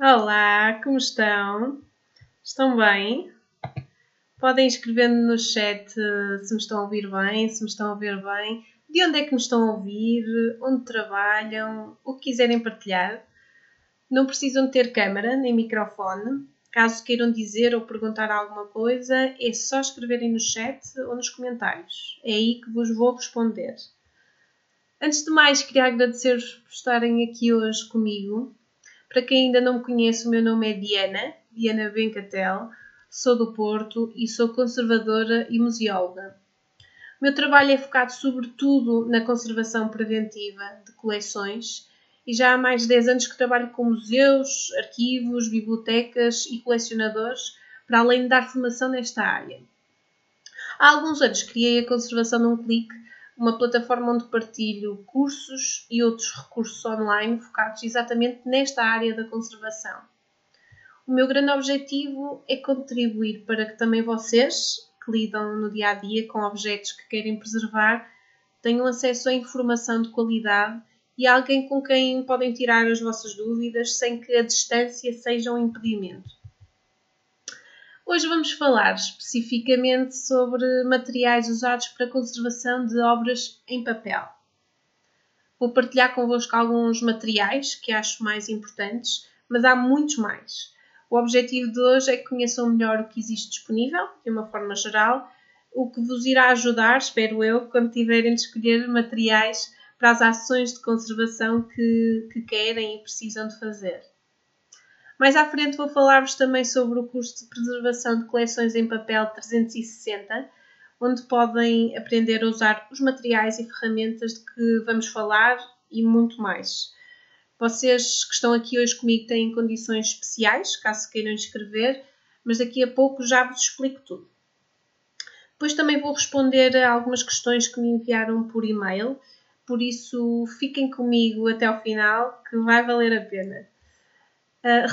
Olá, como estão? Estão bem? Podem escrever no chat se me estão a ouvir bem, se me estão a ouvir bem, de onde é que me estão a ouvir, onde trabalham, o que quiserem partilhar. Não precisam ter câmara nem microfone. Caso queiram dizer ou perguntar alguma coisa, é só escreverem no chat ou nos comentários. É aí que vos vou responder. Antes de mais, queria agradecer-vos por estarem aqui hoje comigo. Para quem ainda não me conhece, o meu nome é Diana Bencatel, sou do Porto e sou conservadora e museóloga. O meu trabalho é focado sobretudo na conservação preventiva de coleções e já há mais de 10 anos que trabalho com museus, arquivos, bibliotecas e colecionadores, para além de dar formação nesta área. Há alguns anos criei a Conservação num Clique, uma plataforma onde partilho cursos e outros recursos online focados exatamente nesta área da conservação. O meu grande objetivo é contribuir para que também vocês, que lidam no dia a dia com objetos que querem preservar, tenham acesso a informação de qualidade e a alguém com quem podem tirar as vossas dúvidas sem que a distância seja um impedimento. Hoje vamos falar especificamente sobre materiais usados para a conservação de obras em papel. Vou partilhar convosco alguns materiais que acho mais importantes, mas há muitos mais. O objetivo de hoje é que conheçam melhor o que existe disponível, de uma forma geral, o que vos irá ajudar, espero eu, quando tiverem de escolher materiais para as ações de conservação que querem e precisam de fazer. Mais à frente vou falar-vos também sobre o curso de preservação de coleções em papel 360, onde podem aprender a usar os materiais e ferramentas de que vamos falar e muito mais. Vocês que estão aqui hoje comigo têm condições especiais, caso queiram inscrever, mas daqui a pouco já vos explico tudo. Depois também vou responder a algumas questões que me enviaram por e-mail, por isso fiquem comigo até ao final, que vai valer a pena.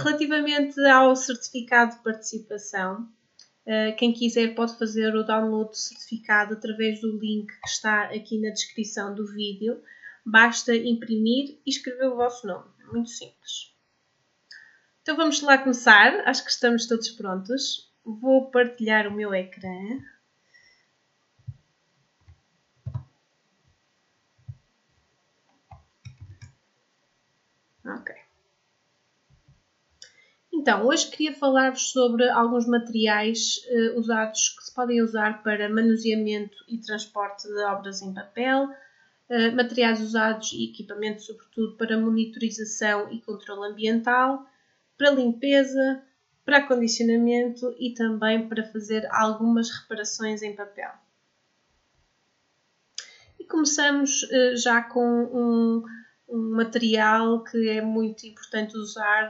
Relativamente ao certificado de participação, quem quiser pode fazer o download do certificado através do link que está aqui na descrição do vídeo. Basta imprimir e escrever o vosso nome. É muito simples. Então vamos lá começar. Acho que estamos todos prontos. Vou partilhar o meu ecrã. Ok. Então, hoje queria falar-vos sobre alguns materiais usados que se podem usar para manuseamento e transporte de obras em papel, materiais usados e equipamentos, sobretudo, para monitorização e controle ambiental, para limpeza, para acondicionamento e também para fazer algumas reparações em papel. E começamos já com um material que é muito importante usar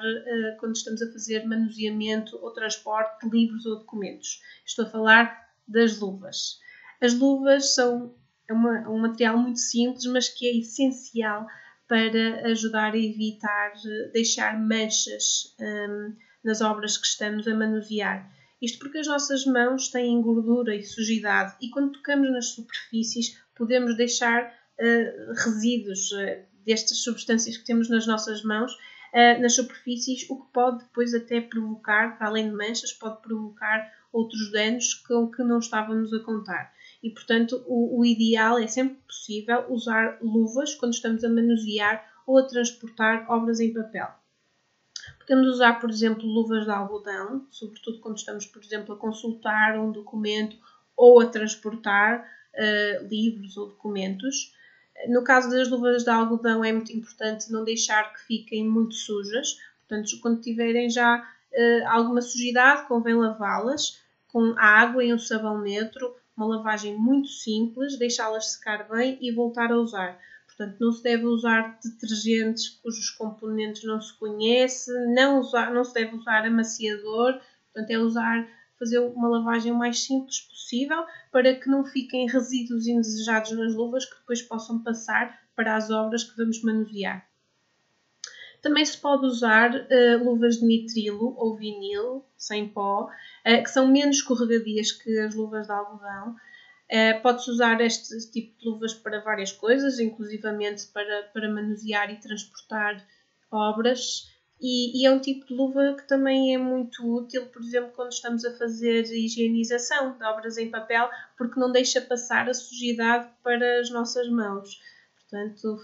quando estamos a fazer manuseamento ou transporte de livros ou documentos. Estou a falar das luvas. As luvas são um material muito simples, mas que é essencial para ajudar a evitar deixar manchas nas obras que estamos a manusear. Isto porque as nossas mãos têm gordura e sujidade e quando tocamos nas superfícies podemos deixar resíduos destas substâncias que temos nas nossas mãos nas superfícies, o que pode depois até provocar, para além de manchas, pode provocar outros danos com que não estávamos a contar. E, portanto, o ideal é sempre possível usar luvas quando estamos a manusear ou a transportar obras em papel. Podemos usar, por exemplo, luvas de algodão, sobretudo quando estamos, por exemplo, a consultar um documento ou a transportar livros ou documentos. No caso das luvas de algodão é muito importante não deixar que fiquem muito sujas. Portanto, quando tiverem já alguma sujidade, convém lavá-las com água e um sabão neutro, uma lavagem muito simples, deixá-las secar bem e voltar a usar. Portanto, não se deve usar detergentes cujos componentes não se conhece, não se deve usar amaciador, portanto fazer uma lavagem o mais simples possível para que não fiquem resíduos indesejados nas luvas que depois possam passar para as obras que vamos manusear. Também se pode usar luvas de nitrilo ou vinil, sem pó, que são menos escorregadias que as luvas de algodão. Pode-se usar este tipo de luvas para várias coisas, inclusivamente para manusear e transportar obras. E é um tipo de luva que também é muito útil, por exemplo, quando estamos a fazer higienização de obras em papel, porque não deixa passar a sujidade para as nossas mãos. Portanto,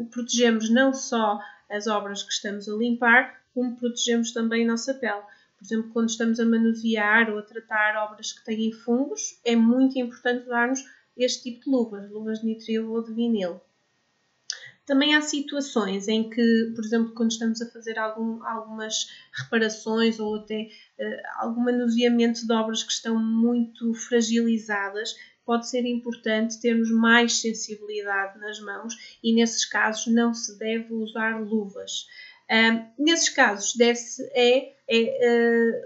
protegemos não só as obras que estamos a limpar, como protegemos também a nossa pele. Por exemplo, quando estamos a manusear ou a tratar obras que têm fungos, é muito importante usarmos este tipo de luvas de nitrilo ou de vinil. Também há situações em que, por exemplo, quando estamos a fazer algumas reparações ou até algum manuseamento de obras que estão muito fragilizadas, pode ser importante termos mais sensibilidade nas mãos e, nesses casos, não se deve usar luvas. Nesses casos, deve-se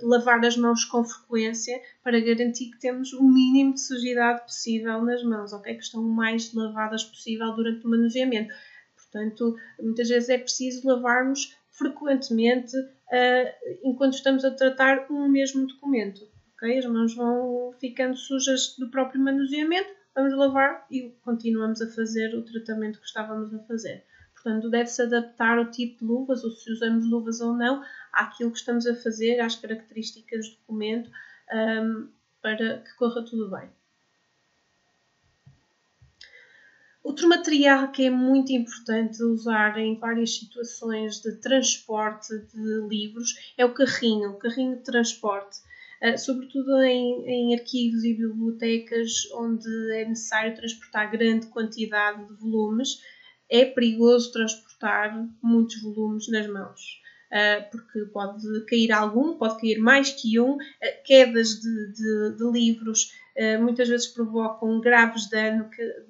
lavar as mãos com frequência para garantir que temos o mínimo de sujidade possível nas mãos, ok? Que estão o mais lavadas possível durante o manuseamento. Portanto, muitas vezes é preciso lavarmos frequentemente enquanto estamos a tratar um mesmo documento. Okay? As mãos vão ficando sujas do próprio manuseamento, vamos lavar e continuamos a fazer o tratamento que estávamos a fazer. Portanto, deve-se adaptar o tipo de luvas, ou se usamos luvas ou não, àquilo que estamos a fazer, às características do documento, para que corra tudo bem. Outro material que é muito importante usar em várias situações de transporte de livros é o carrinho de transporte. Sobretudo em arquivos e bibliotecas onde é necessário transportar grande quantidade de volumes, é perigoso transportar muitos volumes nas mãos. Porque pode cair mais que um, quedas de livros muitas vezes provocam graves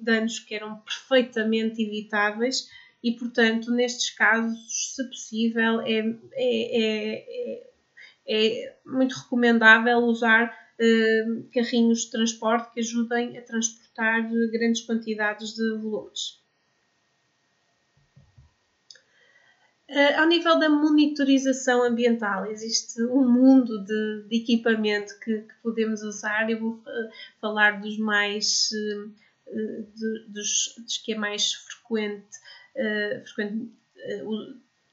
danos que eram perfeitamente evitáveis e, portanto, nestes casos, se possível, é muito recomendável usar carrinhos de transporte que ajudem a transportar grandes quantidades de volumes. Ao nível da monitorização ambiental, existe um mundo de equipamento que podemos usar. Eu vou falar dos dos que é mais frequente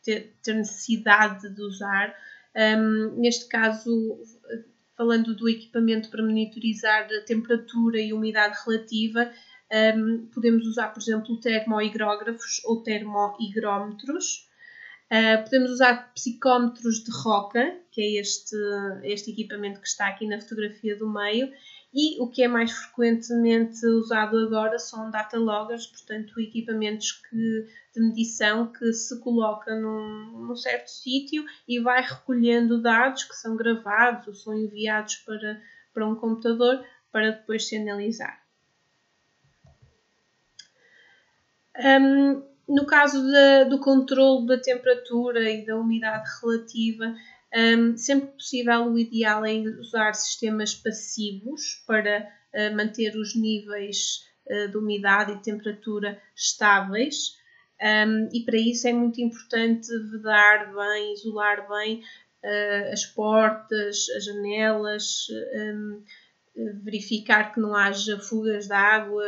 ter necessidade de usar. Neste caso, falando do equipamento para monitorizar a temperatura e umidade relativa, podemos usar, por exemplo, termohigrógrafos ou termohigrómetros. Podemos usar psicómetros de roca, que é este equipamento que está aqui na fotografia do meio, e o que é mais frequentemente usado agora são data loggers, portanto equipamentos de medição que se coloca num certo sítio e vai recolhendo dados que são gravados ou são enviados para um computador para depois se analisar. No caso do controle da temperatura e da umidade relativa, sempre que possível, o ideal é usar sistemas passivos para manter os níveis de umidade e temperatura estáveis. E para isso é muito importante vedar bem, isolar bem as portas, as janelas, verificar que não haja fugas de água,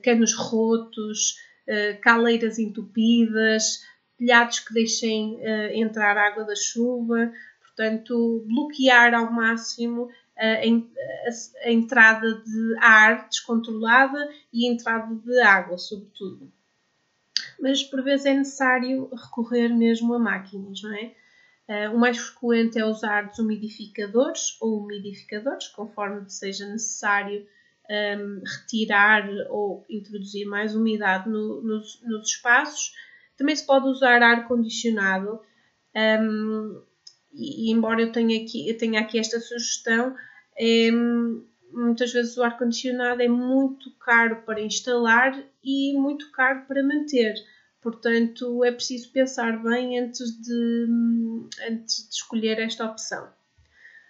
canos rotos, caleiras entupidas, telhados que deixem entrar água da chuva. Portanto, bloquear ao máximo a entrada de ar descontrolada e a entrada de água, sobretudo. Mas por vezes é necessário recorrer mesmo a máquinas, não é? O mais frequente é usar desumidificadores ou umidificadores, conforme seja necessário retirar ou introduzir mais umidade nos espaços. Também se pode usar ar-condicionado, e embora eu tenha aqui esta sugestão, muitas vezes o ar-condicionado é muito caro para instalar e muito caro para manter. Portanto, é preciso pensar bem antes de escolher esta opção.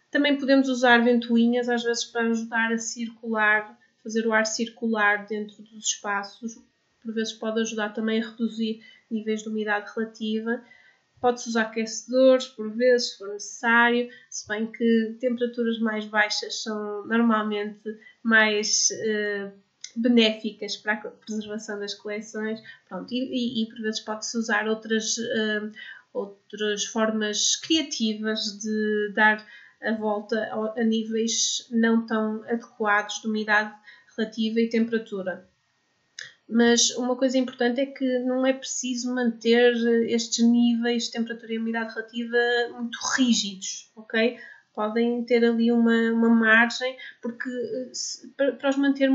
Também podemos usar ventoinhas, às vezes para ajudar a circular, fazer o ar circular dentro dos espaços. Por vezes pode ajudar também a reduzir níveis de umidade relativa. Pode-se usar aquecedores, por vezes, se for necessário, se bem que temperaturas mais baixas são normalmente mais benéficas para a preservação das coleções. Pronto, e por vezes pode-se usar outras formas criativas de dar a volta a níveis não tão adequados de umidade relativa e temperatura. Mas uma coisa importante é que não é preciso manter estes níveis de temperatura e umidade relativa muito rígidos, ok? Podem ter ali uma margem, porque para os manter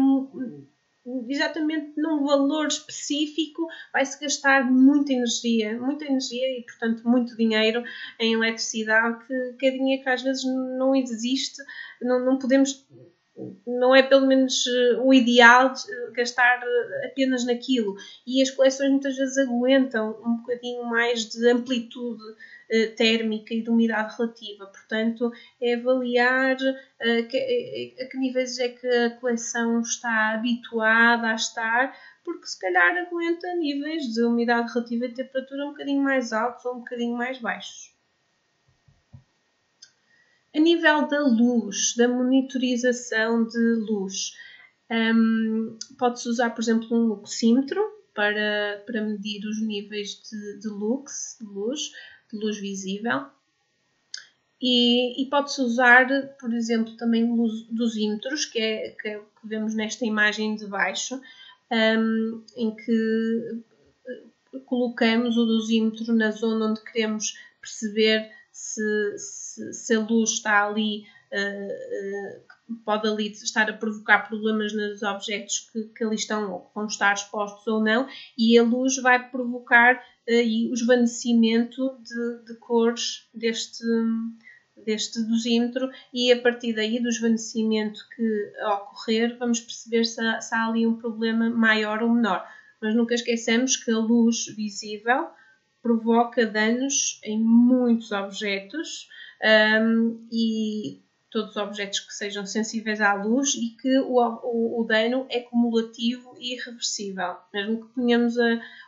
exatamente num valor específico vai-se gastar muita energia e, portanto, muito dinheiro em eletricidade, que é dinheiro que às vezes não existe, não podemos... Não é pelo menos o ideal gastar apenas naquilo. E as coleções muitas vezes aguentam um bocadinho mais de amplitude térmica e de umidade relativa. Portanto, é avaliar a que níveis é que a coleção está habituada a estar, porque se calhar aguenta níveis de umidade relativa e temperatura um bocadinho mais altos ou um bocadinho mais baixos. A nível da luz, da monitorização de luz, pode-se usar, por exemplo, um luxímetro para medir os níveis de luz visível. E pode-se usar, por exemplo, também dosímetros, que é o que vemos nesta imagem de baixo, em que colocamos o dosímetro na zona onde queremos perceber se a luz está ali, pode ali estar a provocar problemas nos objetos que ali vão estar expostos ou não, e a luz vai provocar o esvanecimento de cores deste dosímetro, e a partir daí do esvanecimento que ocorrer vamos perceber se há ali um problema maior ou menor. Mas nunca esqueçamos que a luz visível provoca danos em muitos objetos, e todos os objetos que sejam sensíveis à luz, e que o dano é cumulativo e irreversível. Mesmo que ponhamos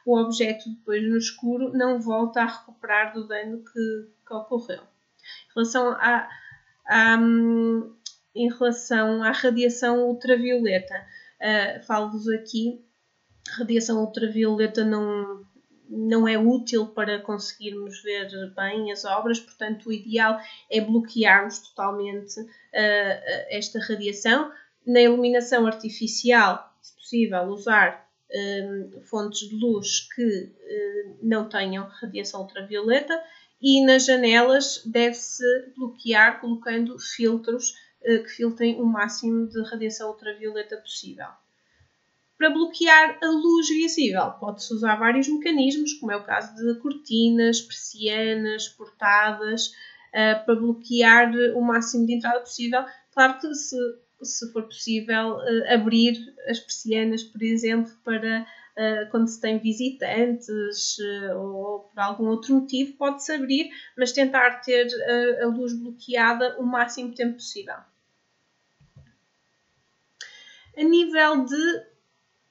o objeto depois no escuro, não volta a recuperar do dano que ocorreu. Em relação à radiação ultravioleta, falo-vos aqui, radiação ultravioleta não é útil para conseguirmos ver bem as obras, portanto o ideal é bloquearmos totalmente esta radiação. Na iluminação artificial, se possível, usar fontes de luz que não tenham radiação ultravioleta, e nas janelas deve-se bloquear colocando filtros que filtrem o máximo de radiação ultravioleta possível. Para bloquear a luz visível, pode-se usar vários mecanismos, como é o caso de cortinas, persianas, portadas, para bloquear o máximo de entrada possível. Claro que se for possível abrir as persianas, por exemplo, para quando se tem visitantes ou por algum outro motivo, pode-se abrir, mas tentar ter a luz bloqueada o máximo tempo possível. A nível de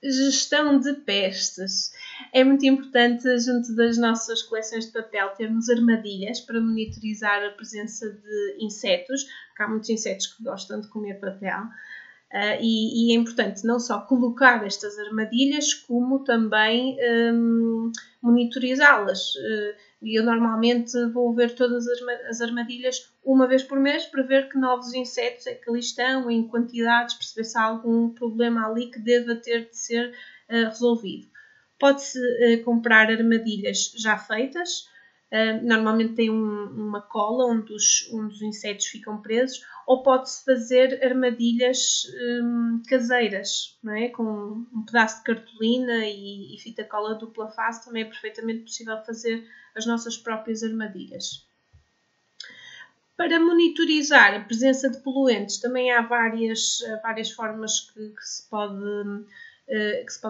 gestão de pestes, é muito importante, junto das nossas coleções de papel, termos armadilhas para monitorizar a presença de insetos, porque há muitos insetos que gostam de comer papel. E é importante não só colocar estas armadilhas, como também monitorizá-las. Eu normalmente vou ver todas as armadilhas uma vez por mês para ver que novos insetos é que ali estão, em quantidades, perceber se há algum problema ali que deva ter de ser resolvido. Pode-se comprar armadilhas já feitas. Normalmente tem uma cola onde os insetos ficam presos, ou pode-se fazer armadilhas caseiras, não é? Com um pedaço de cartolina e fita cola dupla face. Também é perfeitamente possível fazer as nossas próprias armadilhas. Para monitorizar a presença de poluentes, também há várias formas que se pode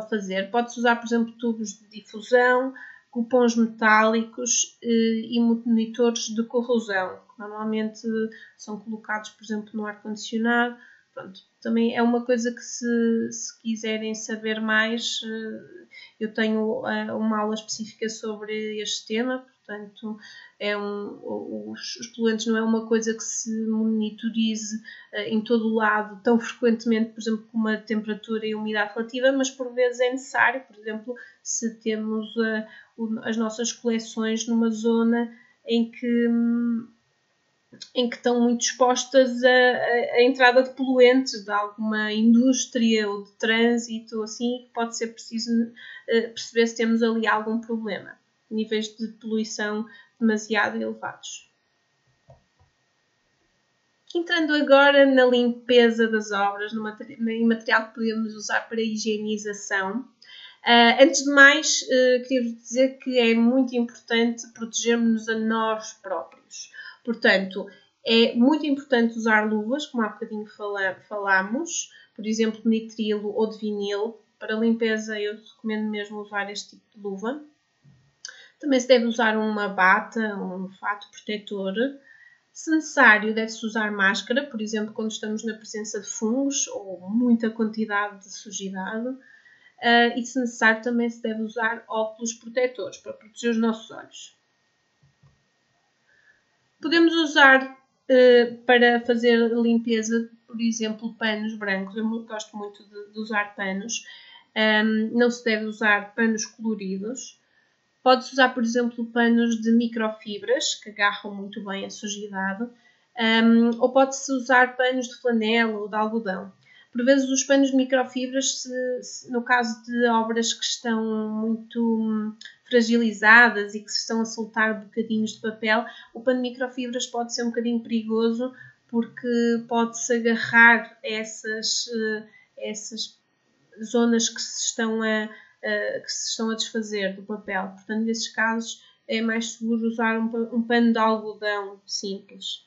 fazer. Pode-se usar, por exemplo, tubos de difusão, cupons metálicos e monitores de corrosão, que normalmente são colocados, por exemplo, no ar-condicionado. Pronto, também é uma coisa que, se quiserem saber mais, Eu tenho uma aula específica sobre este tema, portanto, os poluentes não é uma coisa que se monitorize em todo o lado tão frequentemente, por exemplo, como a temperatura e a umidade relativa, mas por vezes é necessário, por exemplo, se temos as nossas coleções numa zona em que estão muito expostas à entrada de poluentes de alguma indústria ou de trânsito, assim, pode ser preciso perceber se temos ali algum problema, níveis de poluição demasiado elevados. Entrando agora na limpeza das obras, em material que podemos usar para higienização. Antes de mais, queria dizer que é muito importante protegermos a nós próprios. Portanto, é muito importante usar luvas, como há bocadinho falámos, por exemplo, de nitrilo ou de vinil. Para limpeza, eu recomendo mesmo usar este tipo de luva. Também se deve usar uma bata, um fato protetor. Se necessário, deve-se usar máscara, por exemplo, quando estamos na presença de fungos ou muita quantidade de sujidade. E se necessário, também se deve usar óculos protetores para proteger os nossos olhos. Podemos usar para fazer limpeza, por exemplo, panos brancos. Eu gosto muito de usar panos. Não se deve usar panos coloridos. Pode-se usar, por exemplo, panos de microfibras, que agarram muito bem a sujidade. Ou pode-se usar panos de flanela ou de algodão. Por vezes os panos de microfibras, no caso de obras que estão muito fragilizadas e que se estão a soltar bocadinhos de papel, o pano de microfibras pode ser um bocadinho perigoso porque pode-se agarrar a essas zonas que se estão a desfazer do papel. Portanto, nesses casos é mais seguro usar um pano de algodão simples.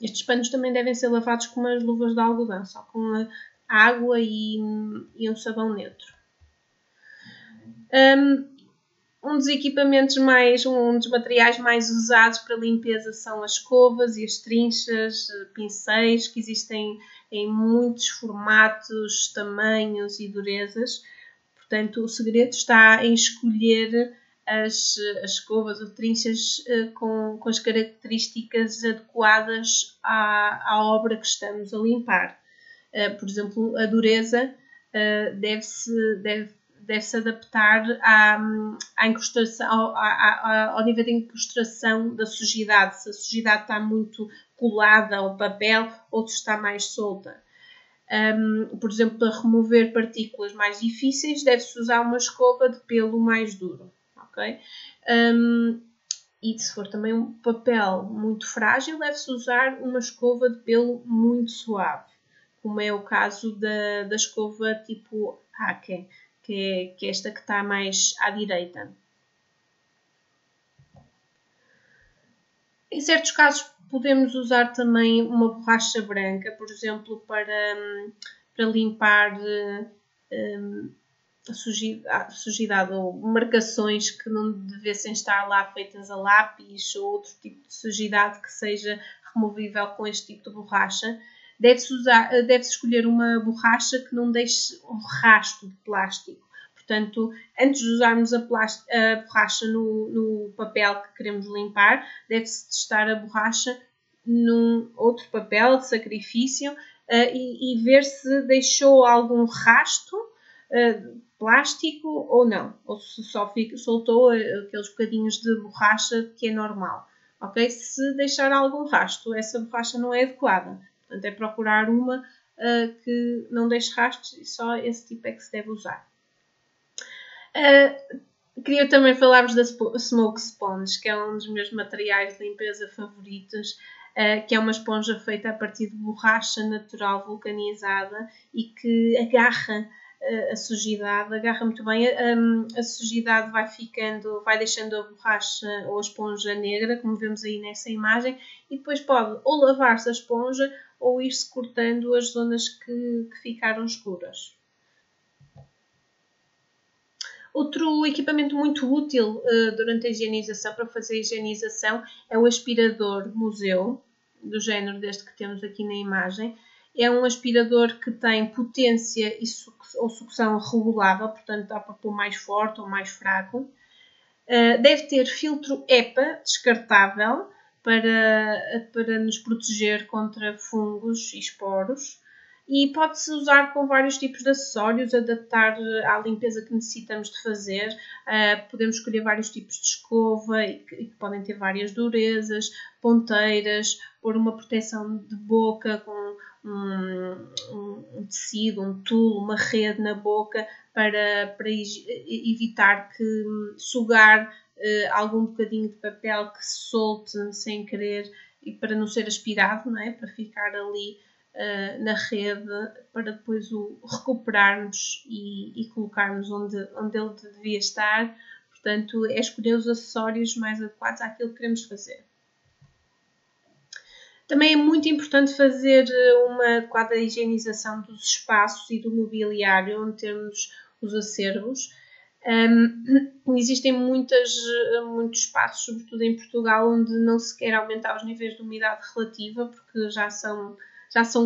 Estes panos também devem ser lavados com as luvas de algodão, só com a água e um sabão neutro. Um dos materiais mais usados para limpeza são as escovas e as trinchas, pincéis, que existem em muitos formatos, tamanhos e durezas. Portanto, o segredo está em escolher as escovas ou trinchas com as características adequadas à obra que estamos a limpar. Por exemplo, a dureza deve-se adaptar à incrustação, ao nível de incrustação da sujidade. Se a sujidade está muito colada ao papel ou se está mais solta. Por exemplo, para remover partículas mais difíceis, deve-se usar uma escova de pelo mais duro. Okay? E se for também um papel muito frágil, deve-se usar uma escova de pelo muito suave, como é o caso da escova tipo Hake, que é esta que está mais à direita. Em certos casos podemos usar também uma borracha branca, por exemplo, para limpar a sujidade ou marcações que não devessem estar lá feitas a lápis ou outro tipo de sujidade que seja removível com este tipo de borracha. Deve-se escolher uma borracha que não deixe um rastro de plástico. Portanto, antes de usarmos a borracha no papel que queremos limpar, deve-se testar a borracha num outro papel de sacrifício e ver se deixou algum rastro de plástico ou não. Ou se só soltou aqueles bocadinhos de borracha que é normal. Okay? Se deixar algum rastro, essa borracha não é adequada. Portanto, é procurar uma que não deixe rastros e só esse tipo é que se deve usar. Queria também falar-vos da Smoke Sponge, que é um dos meus materiais de limpeza favoritos, que é uma esponja feita a partir de borracha natural vulcanizada e que agarra a sujidade, agarra muito bem. A sujidade vai deixando a borracha ou a esponja negra, como vemos aí nessa imagem, e depois pode ou lavar-se a esponja ou ir-se cortando as zonas que ficaram escuras. Outro equipamento muito útil durante a higienização, para fazer a higienização, é o aspirador museu, do género deste que temos aqui na imagem. É um aspirador que tem potência ou sucção regulável, portanto dá para pôr mais forte ou mais fraco. Deve ter filtro EPA descartável para nos proteger contra fungos e esporos. E pode-se usar com vários tipos de acessórios, adaptar à limpeza que necessitamos de fazer. Podemos escolher vários tipos de escova e que podem ter várias durezas, ponteiras, pôr uma proteção de boca com um tecido, um tulo, uma rede na boca para evitar que sugar algum bocadinho de papel que se solte sem querer e para não ser aspirado, não é? Para ficar ali na rede para depois o recuperarmos e colocarmos onde ele devia estar. Portanto, é escolher os acessórios mais adequados àquilo que queremos fazer. Também é muito importante fazer uma adequada higienização dos espaços e do mobiliário onde temos os acervos. Existem muitos espaços, sobretudo em Portugal, onde não se quer aumentar os níveis de umidade relativa, porque já são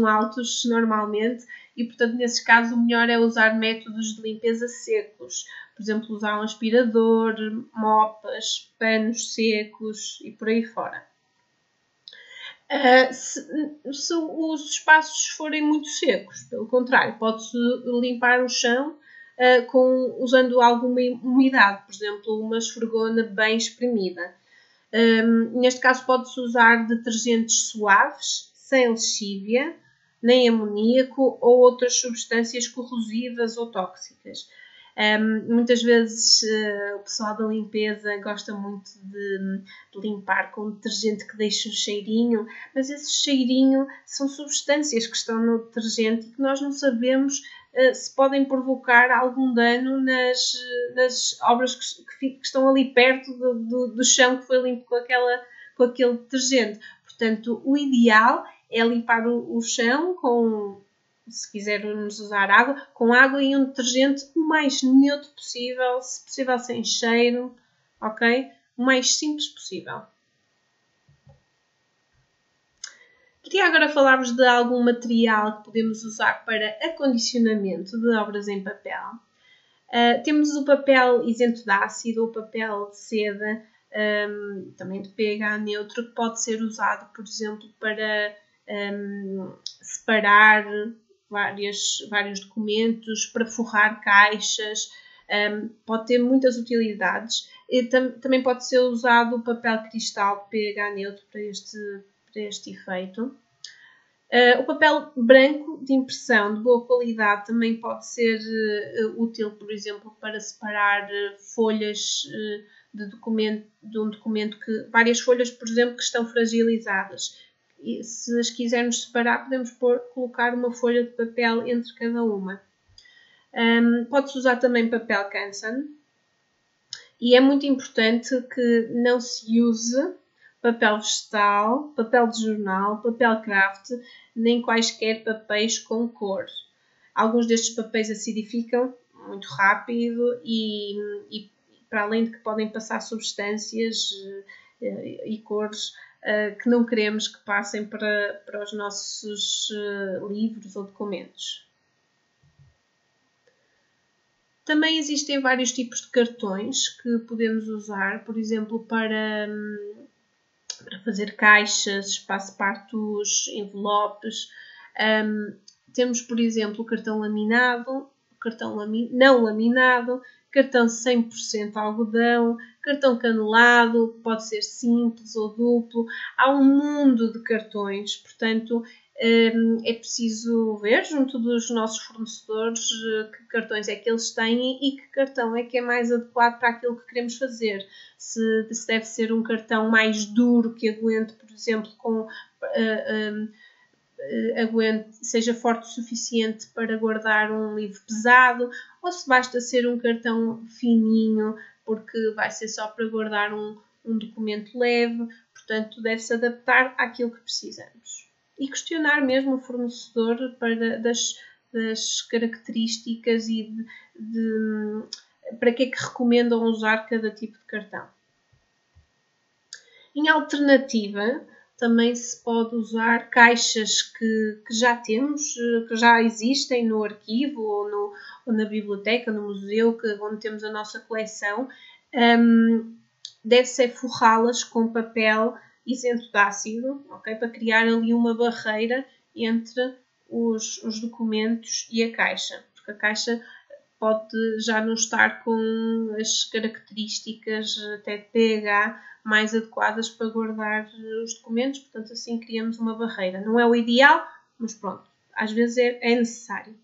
altos normalmente e, portanto, nesses casos o melhor é usar métodos de limpeza secos. Por exemplo, usar um aspirador, mopas, panos secos e por aí fora. Se os espaços forem muito secos, pelo contrário, pode-se limpar o chão usando alguma umidade, por exemplo, uma esfregona bem espremida. Neste caso pode-se usar detergentes suaves, sem lexívia, nem amoníaco ou outras substâncias corrosivas ou tóxicas. Muitas vezes o pessoal da limpeza gosta muito de limpar com detergente que deixa um cheirinho, mas esse cheirinho são substâncias que estão no detergente e que nós não sabemos se podem provocar algum dano nas obras que estão ali perto do chão que foi limpo com aquele detergente. Portanto, o ideal é limpar o chão se quisermos usar água, com água e um detergente o mais neutro possível, se possível sem cheiro, ok? O mais simples possível. Queria agora falar-vos de algum material que podemos usar para acondicionamento de obras em papel. Temos o papel isento de ácido, o papel de seda, também de pH neutro, que pode ser usado, por exemplo, para separar vários documentos, para forrar caixas, pode ter muitas utilidades. E também pode ser usado o papel cristal de pH neutro para este efeito. O papel branco de impressão de boa qualidade também pode ser útil, por exemplo, para separar folhas de um documento várias folhas, por exemplo, que estão fragilizadas. E se as quisermos separar, podemos colocar uma folha de papel entre cada uma. Pode-se usar também papel Canson. E é muito importante que não se use papel vegetal, papel de jornal, papel craft, nem quaisquer papéis com cor. Alguns destes papéis acidificam muito rápido e para além de que podem passar substâncias e cores que não queremos que passem para os nossos livros ou documentos. Também existem vários tipos de cartões que podemos usar, por exemplo, para fazer caixas, espaço-partos, envelopes. Temos, por exemplo, o cartão laminado, cartão não laminado, cartão 100% algodão, cartão canelado, pode ser simples ou duplo. Há um mundo de cartões, portanto, é preciso ver junto dos nossos fornecedores que cartões é que eles têm e que cartão é que é mais adequado para aquilo que queremos fazer. Se deve ser um cartão mais duro que aguente, por exemplo, seja forte o suficiente para guardar um livro pesado, ou se basta ser um cartão fininho, porque vai ser só para guardar um documento leve. Portanto, deve-se adaptar àquilo que precisamos. E questionar mesmo o fornecedor das características e para que é que recomendam usar cada tipo de cartão. Em alternativa, Também se pode usar caixas que já temos, que já existem no arquivo ou na biblioteca, no museu, onde temos a nossa coleção. Deve-se forrá-las com papel isento de ácido, okay? Para criar ali uma barreira entre os documentos e a caixa, porque a caixa pode já não estar com as características até de pH mais adequadas para guardar os documentos, portanto assim criamos uma barreira. Não é o ideal, mas pronto, às vezes é necessário.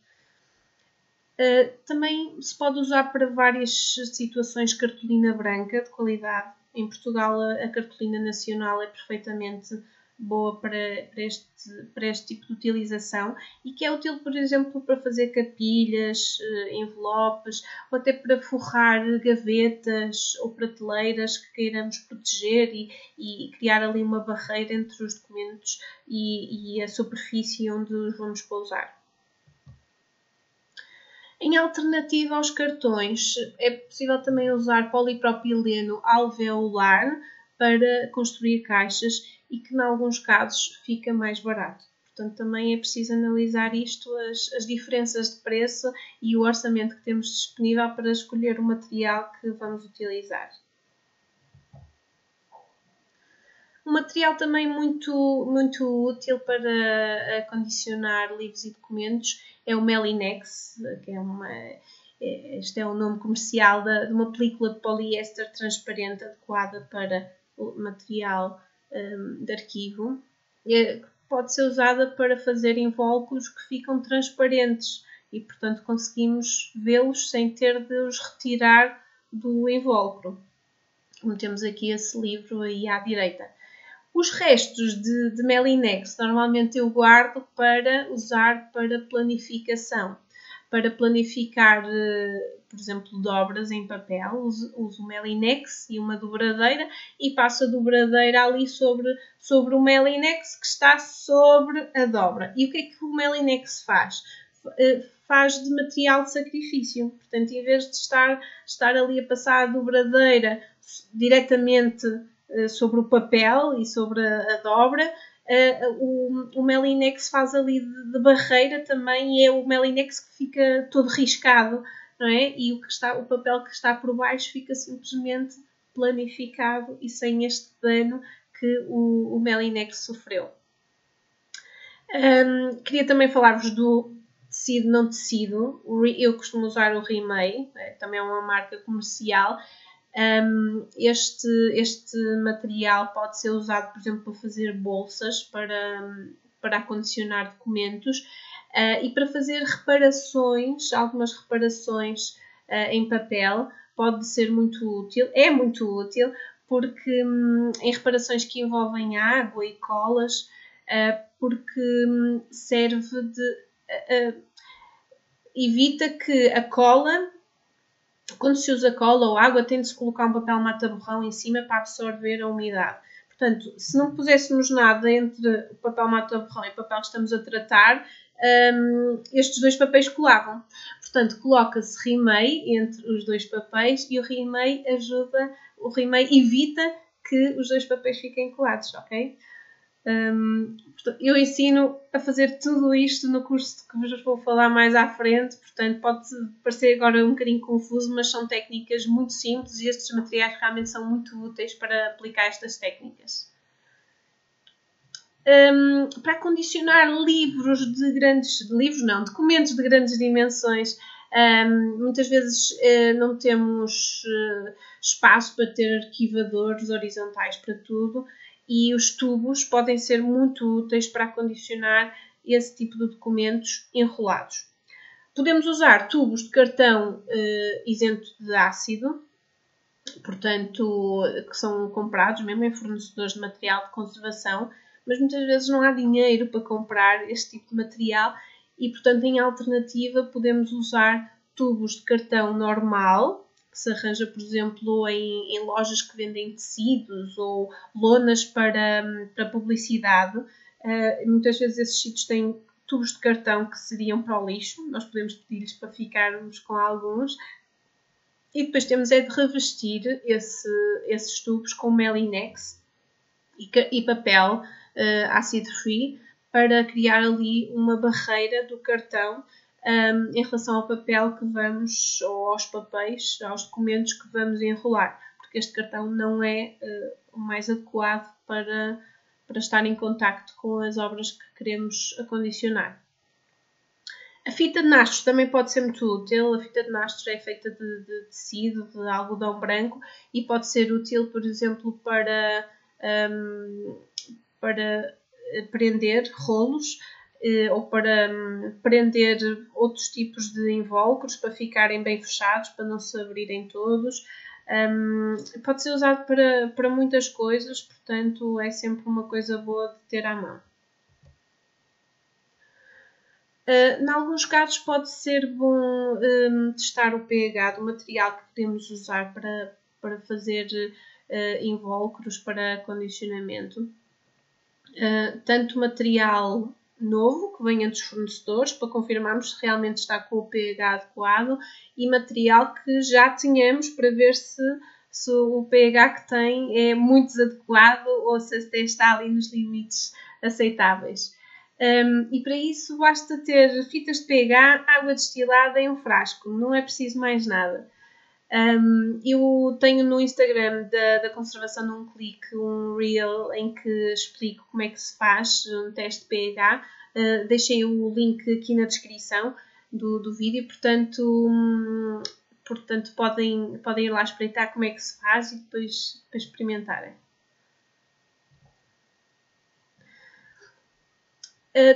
Também se pode usar para várias situações cartolina branca de qualidade. Em Portugal a cartolina nacional é perfeitamente boa para este tipo de utilização e que é útil, por exemplo, para fazer capilhas, envelopes ou até para forrar gavetas ou prateleiras que queiramos proteger e criar ali uma barreira entre os documentos e a superfície onde os vamos pousar. Em alternativa aos cartões, é possível também usar polipropileno alveolar para construir caixas e que, em alguns casos, fica mais barato. Portanto, também é preciso analisar isto, as diferenças de preço e o orçamento que temos disponível para escolher o material que vamos utilizar. Um material também muito útil para acondicionar livros e documentos é o Melinex, que este é o nome comercial de uma película de poliéster transparente adequada para o material de arquivo. Pode ser usada para fazer invólucros que ficam transparentes e, portanto, conseguimos vê-los sem ter de os retirar do invólucro. Como temos aqui esse livro aí à direita. Os restos de Melinex normalmente eu guardo para usar para planificação. Para planificar, por exemplo, dobras em papel, uso o Melinex e uma dobradeira e passo a dobradeira ali sobre o Melinex que está sobre a dobra. E o que é que o Melinex faz? Faz de material de sacrifício. Portanto, em vez de estar ali a passar a dobradeira diretamente sobre o papel e sobre a dobra, o Melinex faz ali de barreira também e é o Melinex que fica todo riscado, não é? E o papel que está por baixo fica simplesmente planificado e sem este dano que o Melinex sofreu. Queria também falar-vos do tecido não tecido. Eu costumo usar o Rimmel, também é uma marca comercial. Este material pode ser usado, por exemplo, para fazer bolsas, para acondicionar documentos e para fazer reparações, algumas reparações em papel. Pode ser muito útil, é muito útil, porque em reparações que envolvem água e colas, porque serve evita que a cola, quando se usa cola ou água, tem de se colocar um papel mata-borrão em cima para absorver a umidade. Portanto, se não puséssemos nada entre o papel mata-borrão e o papel que estamos a tratar, estes dois papéis colavam. Portanto, coloca-se Rimmel entre os dois papéis e o Rimmel evita que os dois papéis fiquem colados, ok? Eu ensino a fazer tudo isto no curso que vos vou falar mais à frente, portanto pode parecer agora um bocadinho confuso, mas são técnicas muito simples e estes materiais realmente são muito úteis para aplicar estas técnicas. Para acondicionar documentos de grandes dimensões, muitas vezes não temos espaço para ter arquivadores horizontais para tudo. E os tubos podem ser muito úteis para acondicionar esse tipo de documentos enrolados. Podemos usar tubos de cartão isento de ácido, portanto, que são comprados mesmo em fornecedores de material de conservação, mas muitas vezes não há dinheiro para comprar este tipo de material e, portanto, em alternativa, podemos usar tubos de cartão normal, que se arranja, por exemplo, em lojas que vendem tecidos ou lonas para publicidade. Muitas vezes esses sítios têm tubos de cartão que seriam para o lixo. Nós podemos pedir-lhes para ficarmos com alguns. E depois temos de revestir esses tubos com Melinex e papel acid free, para criar ali uma barreira do cartão em relação ao papel que vamos, ou aos papéis, aos documentos que vamos enrolar, porque este cartão não é o mais adequado para estar em contacto com as obras que queremos acondicionar. A fita de nastros também pode ser muito útil. A fita de nastros é feita de tecido, de algodão branco, e pode ser útil, por exemplo, para prender rolos ou para prender outros tipos de invólucros para ficarem bem fechados, para não se abrirem todos. Pode ser usado para muitas coisas, portanto é sempre uma coisa boa de ter à mão. Em alguns casos pode ser bom testar o pH do material que queremos usar para fazer invólucros para acondicionamento. Tanto material novo que venha dos fornecedores para confirmarmos se realmente está com o pH adequado, e material que já tínhamos para ver se o pH que tem é muito desadequado ou se até está ali nos limites aceitáveis. E para isso basta ter fitas de pH, água destilada e um frasco, não é preciso mais nada. Eu tenho no Instagram da Conservação num Clique um reel em que explico como é que se faz um teste de pH. Deixei o link aqui na descrição do vídeo, portanto podem ir lá espreitar como é que se faz e depois experimentarem.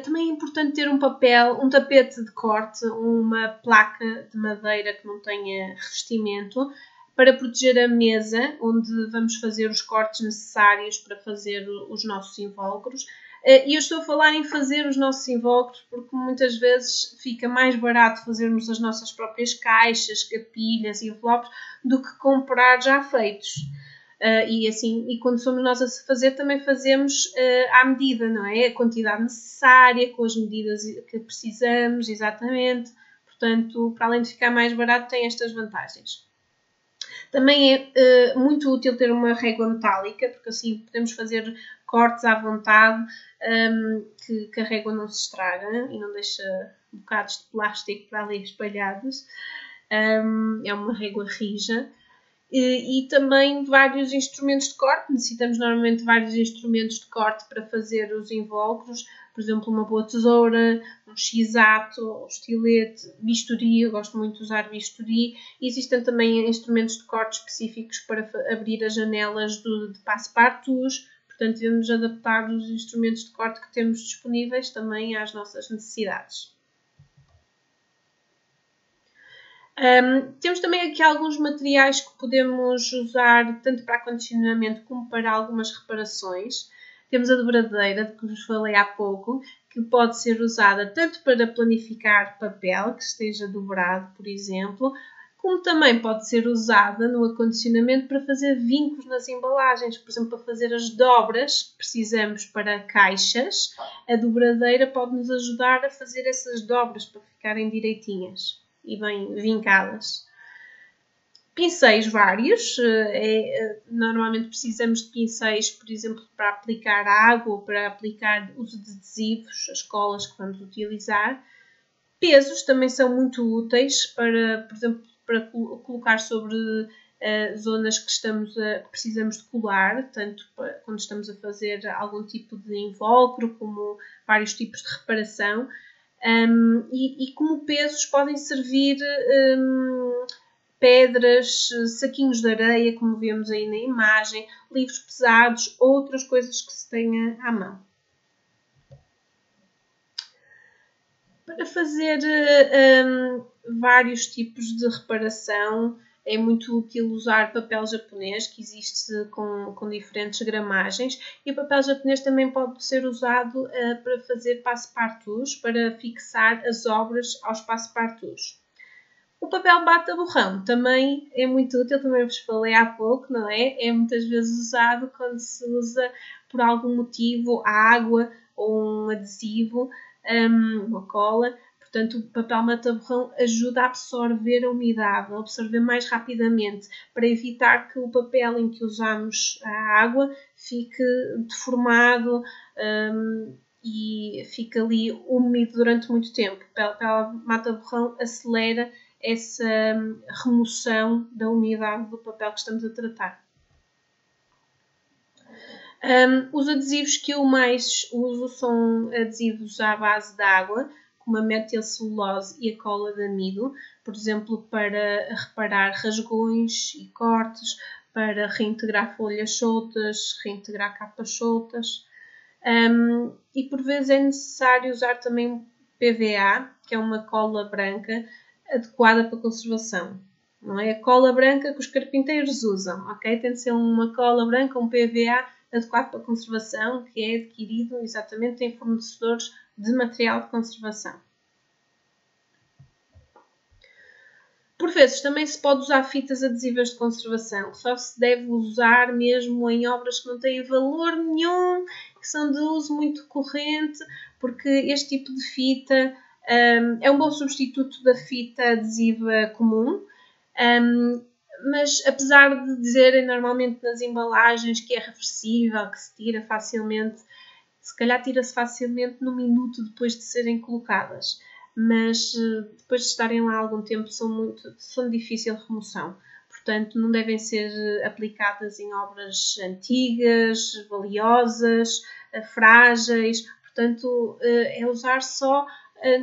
Também é importante ter um tapete de corte, uma placa de madeira que não tenha revestimento, para proteger a mesa onde vamos fazer os cortes necessários para fazer os nossos invólucros. E eu estou a falar em fazer os nossos invólucros porque muitas vezes fica mais barato fazermos as nossas próprias caixas, capilhas e envelopes do que comprar já feitos. E quando somos nós a fazer, também fazemos à medida, não é? A quantidade necessária, com as medidas que precisamos, exatamente. Portanto, para além de ficar mais barato, tem estas vantagens. Também é muito útil ter uma régua metálica, porque assim podemos fazer cortes à vontade, que a régua não se estraga e não deixa bocados de plástico para ali espalhados. É uma régua rija. E também vários instrumentos de corte. Necessitamos normalmente vários instrumentos de corte para fazer os invólucros, por exemplo, uma boa tesoura, um x-ato, um estilete, bisturi. Eu gosto muito de usar bisturi. E existem também instrumentos de corte específicos para abrir as janelas de passe-partout. Portanto, devemos adaptar os instrumentos de corte que temos disponíveis também às nossas necessidades. Temos também aqui alguns materiais que podemos usar tanto para acondicionamento como para algumas reparações. Temos a dobradeira, de que vos falei há pouco, que pode ser usada tanto para planificar papel que esteja dobrado, por exemplo, como também pode ser usada no acondicionamento para fazer vincos nas embalagens, por exemplo, para fazer as dobras que precisamos para caixas. A dobradeira pode nos ajudar a fazer essas dobras para ficarem direitinhas e bem vincadas. Pincéis vários. Normalmente precisamos de pincéis, por exemplo, para aplicar água ou para aplicar uso de adesivos, as colas que vamos utilizar. Pesos também são muito úteis para, por exemplo, para colocar sobre zonas que precisamos de colar, tanto quando estamos a fazer algum tipo de invólucro, como vários tipos de reparação. E como pesos podem servir pedras, saquinhos de areia, como vemos aí na imagem, livros pesados, outras coisas que se tenha à mão. Para fazer vários tipos de reparação, é muito útil usar papel japonês, que existe com diferentes gramagens, e o papel japonês também pode ser usado para fazer passe-partouts, para fixar as obras aos passe-partouts. O papel bata-borrão também é muito útil, também vos falei há pouco, não é? É muitas vezes usado quando se usa por algum motivo a água ou um adesivo, uma cola. Portanto, o papel mata-borrão ajuda a absorver a umidade, a absorver mais rapidamente, para evitar que o papel em que usamos a água fique deformado e fique ali úmido durante muito tempo. O papel mata-borrão acelera essa remoção da umidade do papel que estamos a tratar. Os adesivos que eu mais uso são adesivos à base de água, como a metilcelulose e a cola de amido, por exemplo, para reparar rasgões e cortes, para reintegrar folhas soltas, reintegrar capas soltas. E por vezes é necessário usar também PVA, que é uma cola branca adequada para conservação. Não é a cola branca que os carpinteiros usam, ok? Tem de ser uma cola branca, um PVA adequado para conservação, que é adquirido exatamente em fornecedores de material de conservação. Por vezes também se pode usar fitas adesivas de conservação, que só se deve usar mesmo em obras que não têm valor nenhum, que são de uso muito corrente, porque este tipo de fita é um bom substituto da fita adesiva comum, mas apesar de dizerem normalmente nas embalagens que é reversível, que se tira facilmente, se calhar tira-se facilmente no minuto depois de serem colocadas, mas depois de estarem lá algum tempo são de difícil remoção. Portanto, não devem ser aplicadas em obras antigas, valiosas, frágeis. Portanto, é usar só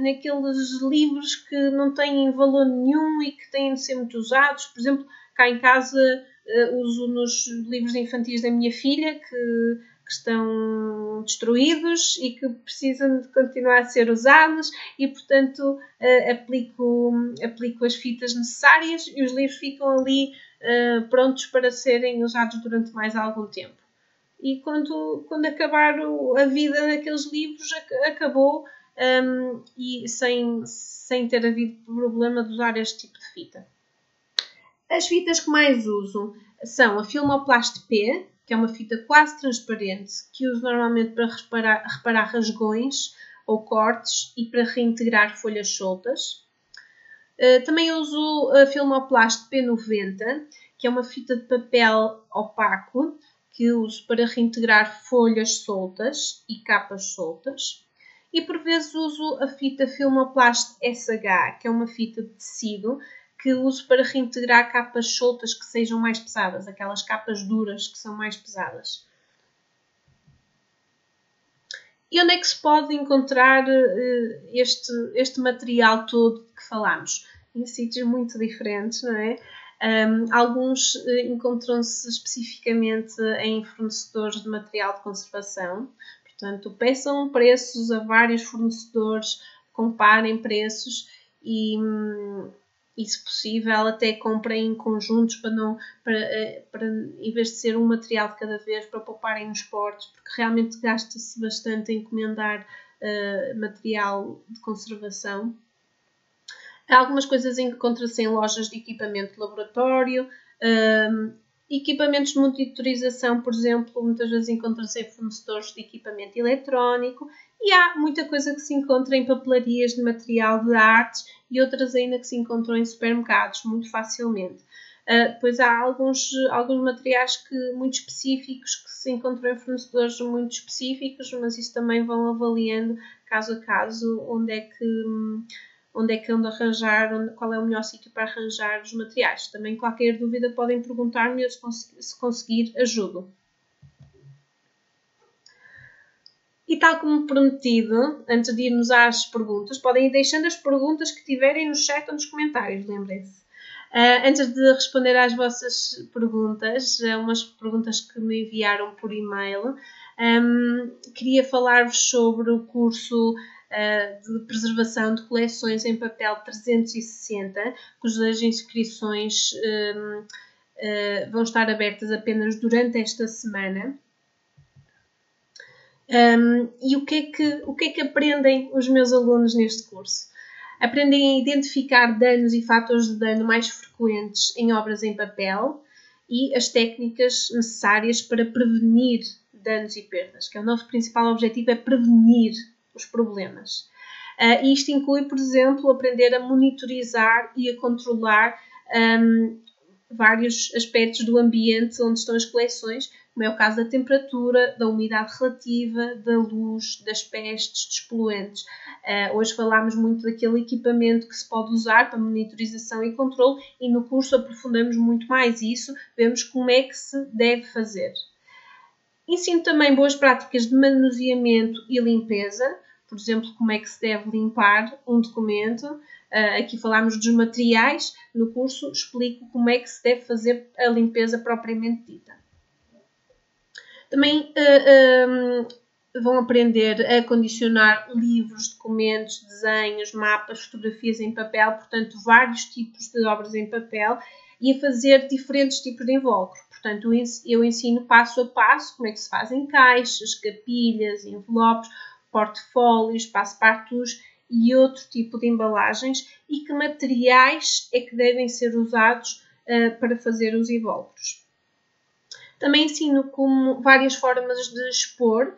naqueles livros que não têm valor nenhum e que têm de ser muito usados. Por exemplo, cá em casa uso nos livros infantis da minha filha que estão destruídos e que precisam de continuar a ser usados e, portanto, aplico as fitas necessárias e os livros ficam ali prontos para serem usados durante mais algum tempo. E quando acabar a vida daqueles livros, acabou e sem ter havido problema de usar este tipo de fita. As fitas que mais uso são a Filmoplast P, que é uma fita quase transparente, que uso normalmente para reparar rasgões ou cortes e para reintegrar folhas soltas. Também uso a Filmoplast P90, que é uma fita de papel opaco, que uso para reintegrar folhas soltas e capas soltas. E por vezes uso a fita Filmoplast SH, que é uma fita de tecido, que uso para reintegrar capas soltas que sejam mais pesadas, aquelas capas duras que são mais pesadas. E onde é que se pode encontrar este material todo que falámos? Em sítios muito diferentes, não é? Alguns encontram-se especificamente em fornecedores de material de conservação. Portanto, peçam preços a vários fornecedores, comparem preços e se possível, até comprem em conjuntos para em vez de ser um material de cada vez, para pouparem nos portos, porque realmente gasta-se bastante a encomendar material de conservação. Há algumas coisas encontram-se em lojas de equipamento de laboratório, equipamentos de monitorização, por exemplo, muitas vezes encontram-se em fornecedores de equipamento eletrónico e há muita coisa que se encontra em papelarias de material de artes e outras ainda que se encontram em supermercados muito facilmente. Depois há alguns materiais muito específicos que se encontram em fornecedores muito específicos, mas isso também vão avaliando caso a caso onde é que ando a arranjar, qual é o melhor sítio para arranjar os materiais. Também qualquer dúvida podem perguntar-me e se conseguir ajudo. E tal como prometido, antes de irmos às perguntas, podem ir deixando as perguntas que tiverem no chat ou nos comentários, lembrem-se. Antes de responder às vossas perguntas, umas perguntas que me enviaram por e-mail, queria falar-vos sobre o curso de preservação de coleções em papel 360, cujas inscrições vão estar abertas apenas durante esta semana. E o que é que aprendem os meus alunos neste curso? Aprendem a identificar danos e fatores de dano mais frequentes em obras em papel e as técnicas necessárias para prevenir danos e perdas, que é o nosso principal objetivo, é prevenir os problemas. Isto inclui, por exemplo, aprender a monitorizar e a controlar vários aspectos do ambiente onde estão as coleções, como é o caso da temperatura, da umidade relativa, da luz, das pestes, dos poluentes. Hoje falámos muito daquele equipamento que se pode usar para monitorização e controle e no curso aprofundamos muito mais isso, vemos como é que se deve fazer. Ensino também boas práticas de manuseamento e limpeza, por exemplo, como é que se deve limpar um documento. Aqui falámos dos materiais, no curso explico como é que se deve fazer a limpeza propriamente dita. Também vão aprender a condicionar livros, documentos, desenhos, mapas, fotografias em papel, portanto, vários tipos de obras em papel e a fazer diferentes tipos de invólucro. Portanto, eu ensino passo a passo como é que se fazem caixas, capilhas, envelopes, portfólios, passe-partout e outro tipo de embalagens e que materiais é que devem ser usados para fazer os invólucros. Também ensino como várias formas de expor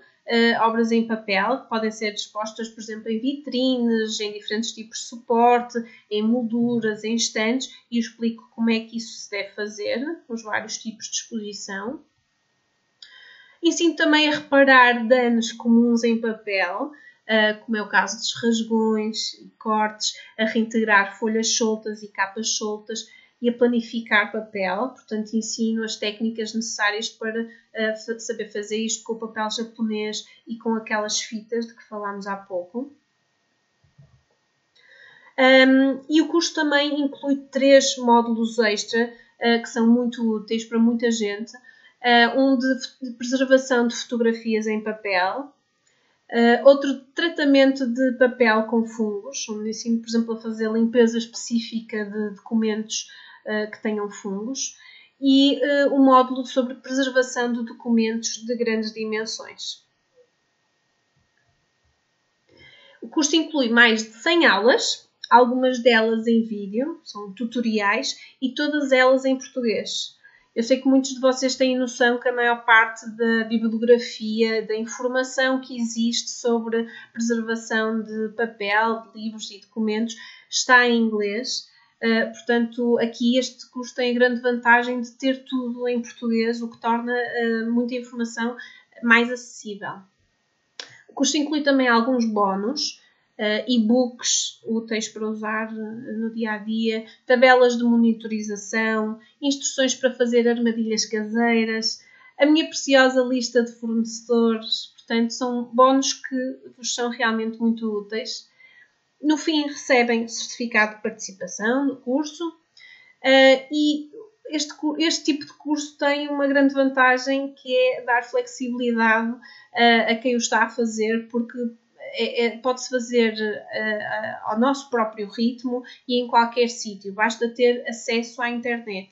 obras em papel, que podem ser expostas, por exemplo, em vitrines, em diferentes tipos de suporte, em molduras, em estantes, e eu explico como é que isso se deve fazer, os vários tipos de exposição. Ensino também a reparar danos comuns em papel, como é o caso dos rasgões e cortes, a reintegrar folhas soltas e capas soltas e a planificar papel. Portanto, ensino as técnicas necessárias para saber fazer isto com o papel japonês e com aquelas fitas de que falámos há pouco. E o curso também inclui 3 módulos extra que são muito úteis para muita gente. Um de preservação de fotografias em papel, outro de tratamento de papel com fungos, onde ensino, por exemplo, a fazer limpeza específica de documentos que tenham fungos, e um módulo sobre preservação de documentos de grandes dimensões. O curso inclui mais de 100 aulas, algumas delas em vídeo, são tutoriais, e todas elas em português. Eu sei que muitos de vocês têm noção que a maior parte da bibliografia, da informação que existe sobre preservação de papel, de livros e documentos está em inglês. Portanto, aqui este curso tem a grande vantagem de ter tudo em português, o que torna muita informação mais acessível. O curso inclui também alguns bónus, e-books úteis para usar no dia-a-dia, tabelas de monitorização, instruções para fazer armadilhas caseiras, a minha preciosa lista de fornecedores. Portanto, são bónus que vos são realmente muito úteis. No fim, recebem certificado de participação no curso e este tipo de curso tem uma grande vantagem que é dar flexibilidade a quem o está a fazer, porque pode-se fazer ao nosso próprio ritmo e em qualquer sítio, basta ter acesso à internet.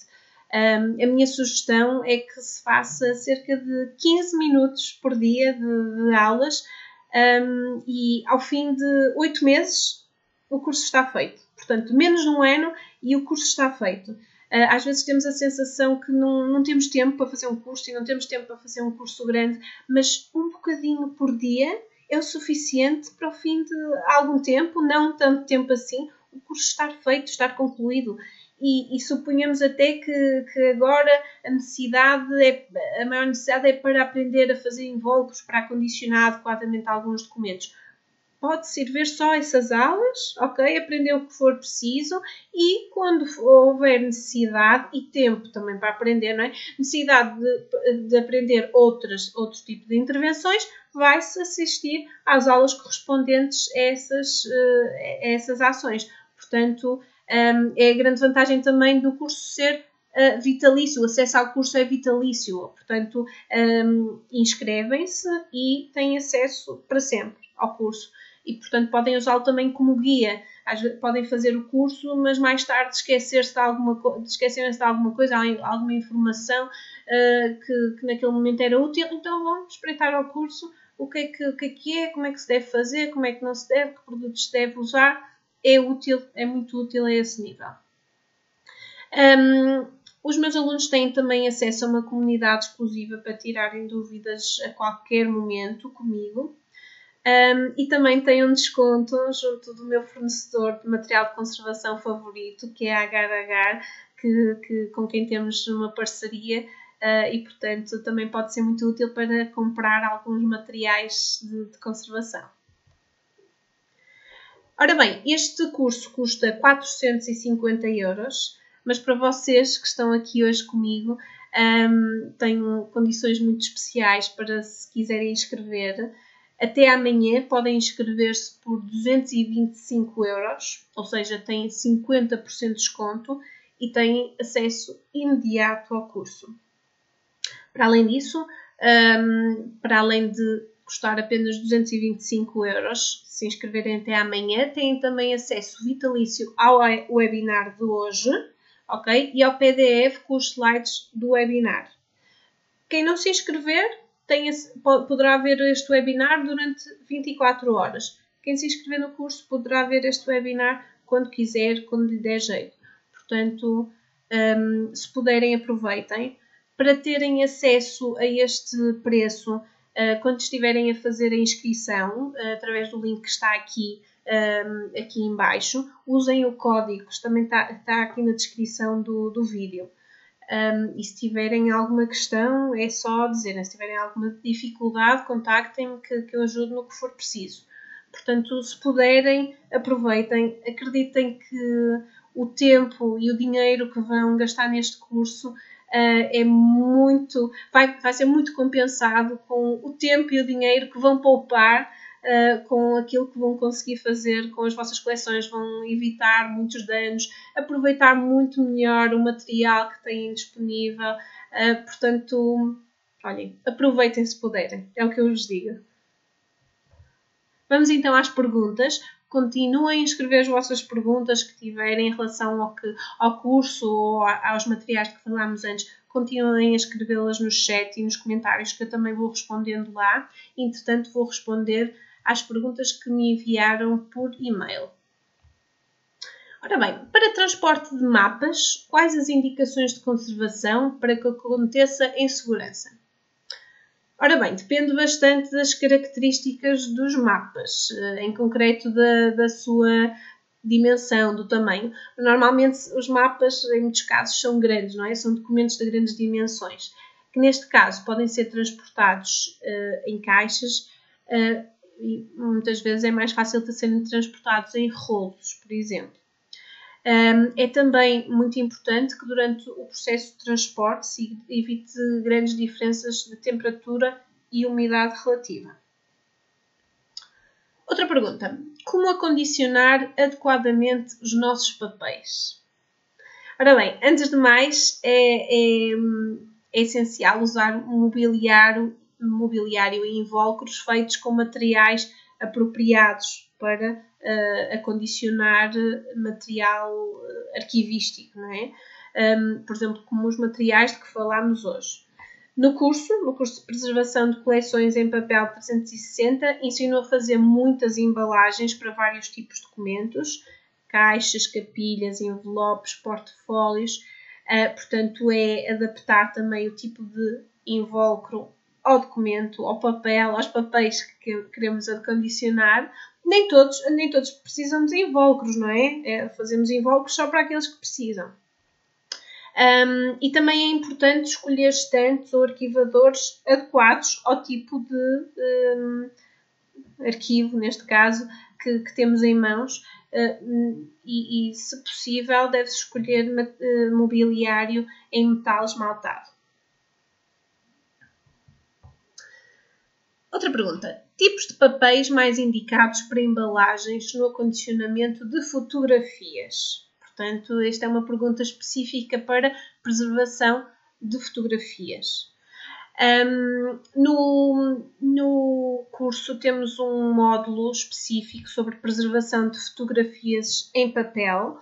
A minha sugestão é que se faça cerca de 15 minutos por dia de aulas e ao fim de 8 meses o curso está feito. Portanto, menos de um ano e o curso está feito. Às vezes temos a sensação que não temos tempo para fazer um curso e não temos tempo para fazer um curso grande, mas um bocadinho por dia é o suficiente para o fim de algum tempo, não tanto tempo assim, o curso estar feito, estar concluído. E suponhamos até que agora a maior necessidade é para aprender a fazer invólucros para acondicionar adequadamente alguns documentos. Pode servir só essas aulas, ok? Aprender o que for preciso e quando houver necessidade e tempo também para aprender, não é? Necessidade de aprender outro tipo de intervenções, vai-se assistir às aulas correspondentes a essas ações. Portanto, é a grande vantagem também do curso ser vitalício, o acesso ao curso é vitalício, portanto, inscrevem-se e têm acesso para sempre ao curso. E, portanto, podem usá-lo também como guia. Às vezes, podem fazer o curso, mas mais tarde esquecerem-se de alguma coisa, alguma informação que naquele momento era útil. Então, vão espreitar ao curso o que é, como é que se deve fazer, como é que não se deve, que produtos se deve usar. É útil, é muito útil a esse nível. Os meus alunos têm também acesso a uma comunidade exclusiva para tirarem dúvidas a qualquer momento comigo. E também tem um desconto junto do meu fornecedor de material de conservação favorito, que é a Agar Agar, com quem temos uma parceria e, portanto, também pode ser muito útil para comprar alguns materiais de conservação. Ora bem, este curso custa 450 €, mas para vocês que estão aqui hoje comigo, tenho condições muito especiais para se quiserem inscrever. Até amanhã podem inscrever-se por 225 €, ou seja, têm 50% de desconto e têm acesso imediato ao curso. Para além disso, para além de custar apenas 225 €, se inscreverem até amanhã, têm também acesso vitalício ao webinar de hoje, ok? E ao PDF com os slides do webinar. Quem não se inscrever poderá ver este webinar durante 24 horas. Quem se inscrever no curso poderá ver este webinar quando quiser, quando lhe der jeito. Portanto, se puderem, aproveitem. Para terem acesso a este preço, quando estiverem a fazer a inscrição, através do link que está aqui em baixo, usem o código, que também está aqui na descrição do vídeo. E se tiverem alguma questão, é só dizerem. Se tiverem alguma dificuldade, contactem-me que eu ajudo no que for preciso. Portanto, se puderem, aproveitem. Acreditem que o tempo e o dinheiro que vão gastar neste curso vai ser muito compensado com o tempo e o dinheiro que vão poupar com aquilo que vão conseguir fazer com as vossas coleções. Vão evitar muitos danos, aproveitar muito melhor o material que têm disponível. Portanto, olhem, aproveitem se puderem, é o que eu vos digo. Vamos então às perguntas. Continuem a escrever as vossas perguntas que tiverem em relação ao curso ou aos materiais que falámos antes. Continuem a escrevê-las no chat e nos comentários, que eu também vou respondendo lá. Entretanto, vou responder às perguntas que me enviaram por e-mail. Ora bem, para transporte de mapas, quais as indicações de conservação para que aconteça em segurança? Ora bem, depende bastante das características dos mapas, em concreto da sua dimensão, do tamanho. Normalmente os mapas, em muitos casos, são grandes, não é? São documentos de grandes dimensões, que neste caso podem ser transportados em caixas e muitas vezes é mais fácil de serem transportados em rolos, por exemplo. É também muito importante que durante o processo de transporte se evite grandes diferenças de temperatura e umidade relativa. Outra pergunta. Como acondicionar adequadamente os nossos papéis? Ora bem, antes de mais, é essencial usar mobiliário e invólucros feitos com materiais apropriados para acondicionar material arquivístico, não é? Por exemplo, como os materiais de que falámos hoje. No curso de Preservação de Coleções em Papel 360, ensinou a fazer muitas embalagens para vários tipos de documentos, caixas, capilhas, envelopes, portfólios. Portanto, é adaptar também o tipo de invólucro ao documento, ao papel, aos papéis que queremos acondicionar. Nem todos precisam de invólucros, não é? Fazemos invólucros só para aqueles que precisam. E também é importante escolher estantes ou arquivadores adequados ao tipo de arquivo, neste caso, que temos em mãos. E, se possível, deve-se escolher mobiliário em metal esmaltado. Outra pergunta. Tipos de papéis mais indicados para embalagens no acondicionamento de fotografias? Portanto, esta é uma pergunta específica para preservação de fotografias. No curso temos um módulo específico sobre preservação de fotografias em papel.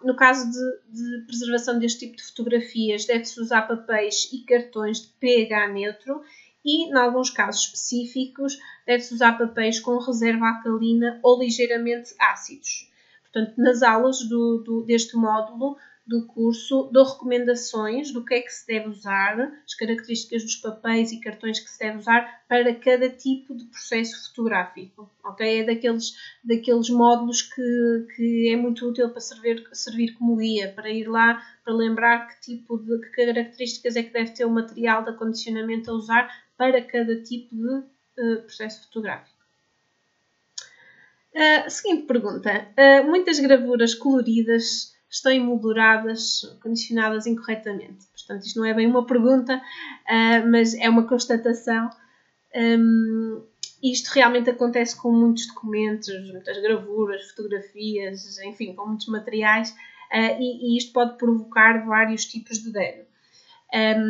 No caso de preservação deste tipo de fotografias, deve-se usar papéis e cartões de pH neutro e, em alguns casos específicos, deve-se usar papéis com reserva alcalina ou ligeiramente ácidos. Portanto, nas aulas deste módulo, do curso dou recomendações do que é que se deve usar, as características dos papéis e cartões que se deve usar para cada tipo de processo fotográfico, ok? É daqueles módulos que é muito útil para servir como guia, para ir lá, para lembrar que características é que deve ter o material de acondicionamento a usar para cada tipo de processo fotográfico. Seguinte pergunta. Muitas gravuras coloridas estão emolduradas, condicionadas incorretamente. Portanto, isto não é bem uma pergunta, mas é uma constatação. Isto realmente acontece com muitos documentos, muitas gravuras, fotografias, enfim, com muitos materiais, e isto pode provocar vários tipos de dano.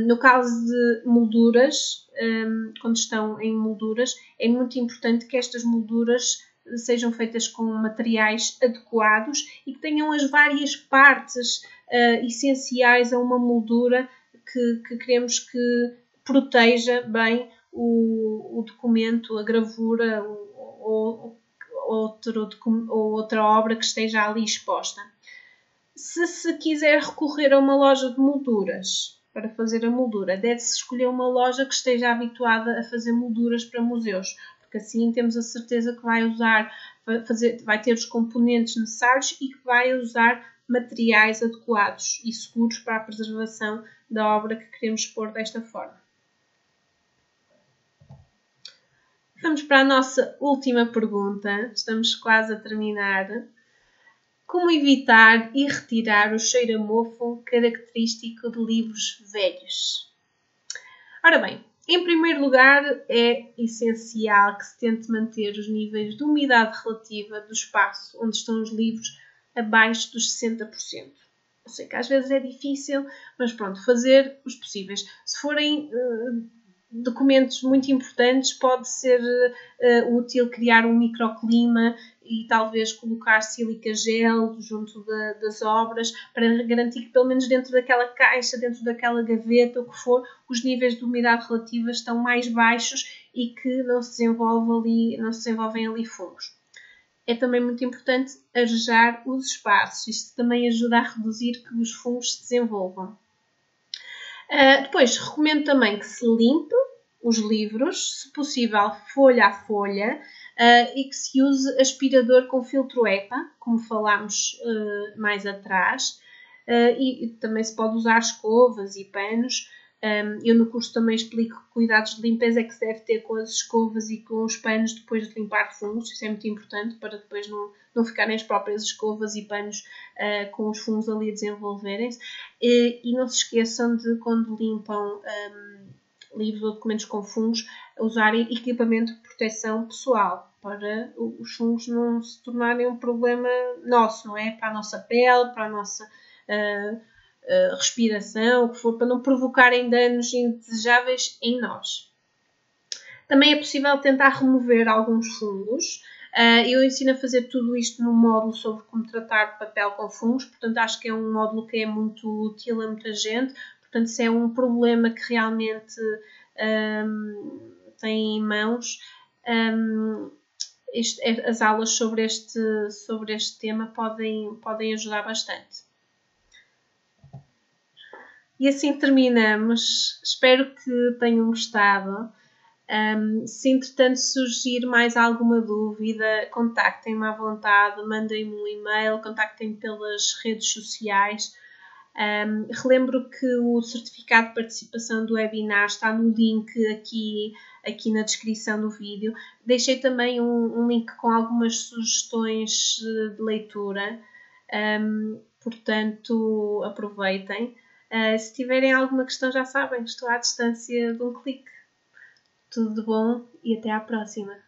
No caso de molduras, quando estão em molduras, é muito importante que estas molduras sejam feitas com materiais adequados e que tenham as várias partes essenciais a uma moldura que queremos que proteja bem o documento, a gravura ou outra obra que esteja ali exposta. Se quiser recorrer a uma loja de molduras para fazer a moldura, deve-se escolher uma loja que esteja habituada a fazer molduras para museus, porque assim temos a certeza que vai ter os componentes necessários e que vai usar materiais adequados e seguros para a preservação da obra que queremos expor desta forma. Vamos para a nossa última pergunta, estamos quase a terminar. Como evitar e retirar o cheiro a mofo característico de livros velhos? Ora bem, em primeiro lugar, é essencial que se tente manter os níveis de umidade relativa do espaço onde estão os livros abaixo dos 60%. Eu sei que às vezes é difícil, mas pronto, fazer os possíveis. Se forem documentos muito importantes, pode ser útil criar um microclima e talvez colocar sílica gel junto das obras para garantir que pelo menos dentro daquela caixa, dentro daquela gaveta, o que for, os níveis de umidade relativa estão mais baixos e que não se desenvolvem ali fungos. É também muito importante arejar os espaços. Isto também ajuda a reduzir que os fungos se desenvolvam. Depois, recomendo também que se limpe os livros, se possível folha a folha, e que se use aspirador com filtro EPA, como falámos mais atrás, e também se pode usar escovas e panos. Eu no curso também explico que cuidados de limpeza é que se deve ter com as escovas e com os panos depois de limpar fungos. Isso é muito importante para depois não ficarem as próprias escovas e panos com os fungos ali a desenvolverem-se. E não se esqueçam de, quando limpam livros ou documentos com fungos, usarem equipamento de proteção pessoal para os fungos não se tornarem um problema nosso, não é? Para a nossa pele, para a nossa respiração, o que for, para não provocarem danos indesejáveis em nós. Também é possível tentar remover alguns fungos. Eu ensino a fazer tudo isto num módulo sobre como tratar papel com fungos, portanto acho que é um módulo que é muito útil a muita gente. Portanto, se é um problema que realmente tem em mãos, as aulas sobre este tema podem ajudar bastante. E assim terminamos. Espero que tenham gostado. Se entretanto surgir mais alguma dúvida, contactem-me à vontade, mandem-me um e-mail, contactem-me pelas redes sociais. Relembro que o certificado de participação do webinar está no link aqui na descrição do vídeo. Deixei também um link com algumas sugestões de leitura, portanto aproveitem. Se tiverem alguma questão, já sabem, estou à distância de um clique. Tudo de bom e até à próxima!